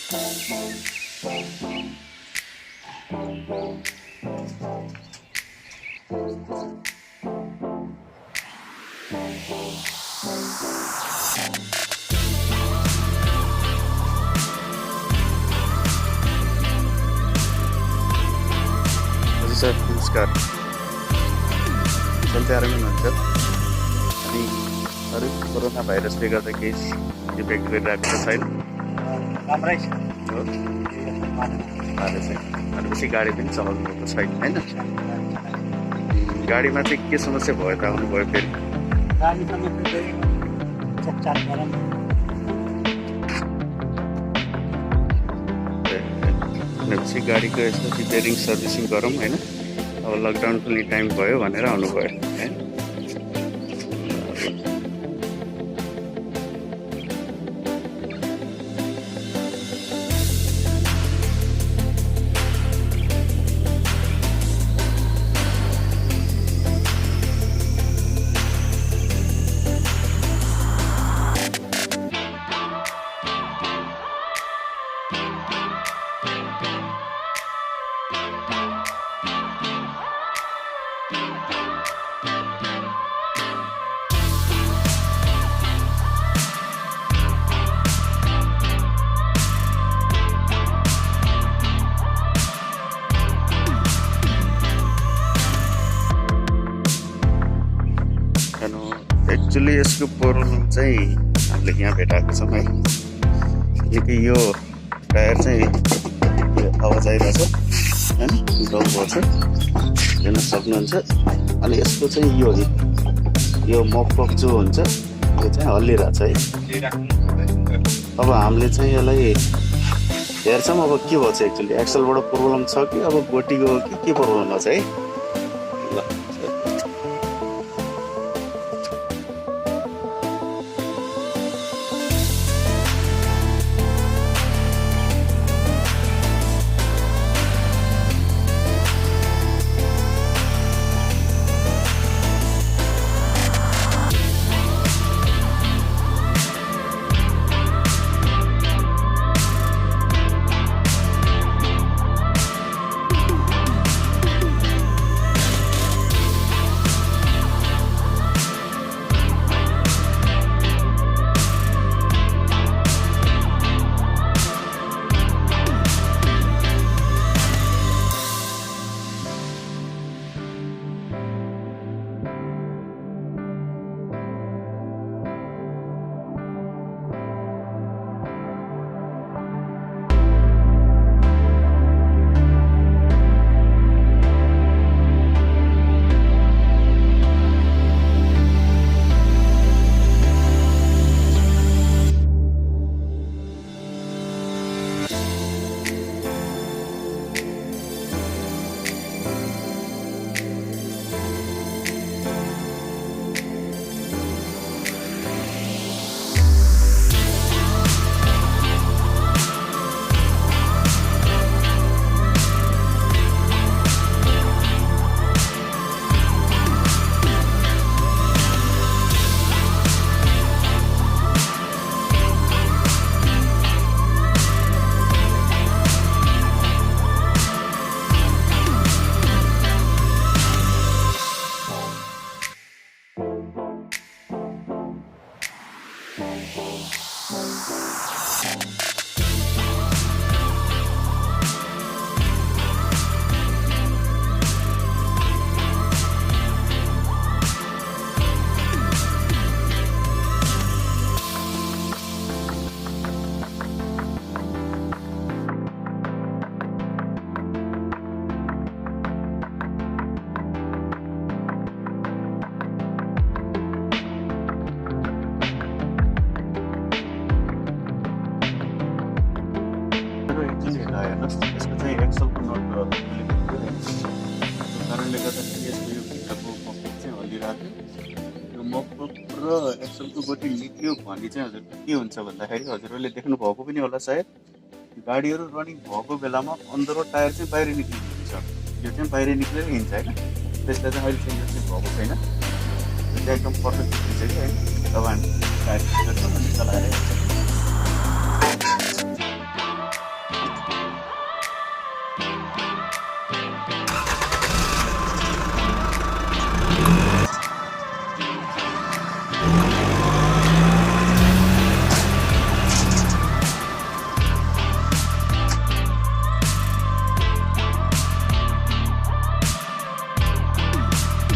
sir नमस्कार सन्चै आरामै हुनुहुन्छ अनि अरू कोरोना भाइरसले गर्दा केही इफेक्ट गरिरहेको त छैन राम्रै छ हो भनेपछि गाडी पनि चलाउनु भएको छैन होइन गाडीमा चाहिँ के समस्या भयो त आउनुभयो फेरि गाडी समस्या चेकचाक गरौँ भनेपछि गाडीको यस्तो रिपेयरिङ सर्भिसिङ गरौँ होइन अब लकडाउन पनि टाइम भयो भनेर आउनुभयो है एक्चुअली यसको प्रब्लम चाहिँ हामीले यहाँ भेटाएको छौँ है किनकि यो टायर चाहिँ आवाज आइरहेछ होइन डल गर्छ हेर्न सक्नुहुन्छ अनि यसको चाहिँ यो मकपक जो हुन्छ यो चाहिँ हल्लिरहेछ है अब हामीले चाहिँ यसलाई हेर्छौँ अब के भन्छ एक्चुअली एक्सलबाट प्रब्लम छ कि अब गोटीको के प्रब्लम छ है ल यसको चाहिँ एक्सलको नट कारणले गर्दाखेरि यसको यो भित्रको मकबुक चाहिँ हल्लिरहेको थियो यो मकबुक र एक्सलको गोटी निक्लियो भने चाहिँ हजुर के हुन्छ भन्दाखेरि हजुरहरूले देख्नुभएको पनि होला सायद गाडीहरू रनिङ भएको बेलामा अन्दर टायर चाहिँ बाहिर निक्लिन्छ यो चाहिँ बाहिर निक्लेर हिँड्छ होइन त्यसलाई चाहिँ अहिले चाहिँ यो चाहिँ भएको छैन त्यो चाहिँ एकदम पर्फेक्ट देखिन्छ कि होइन अब हामी टायर चलाएर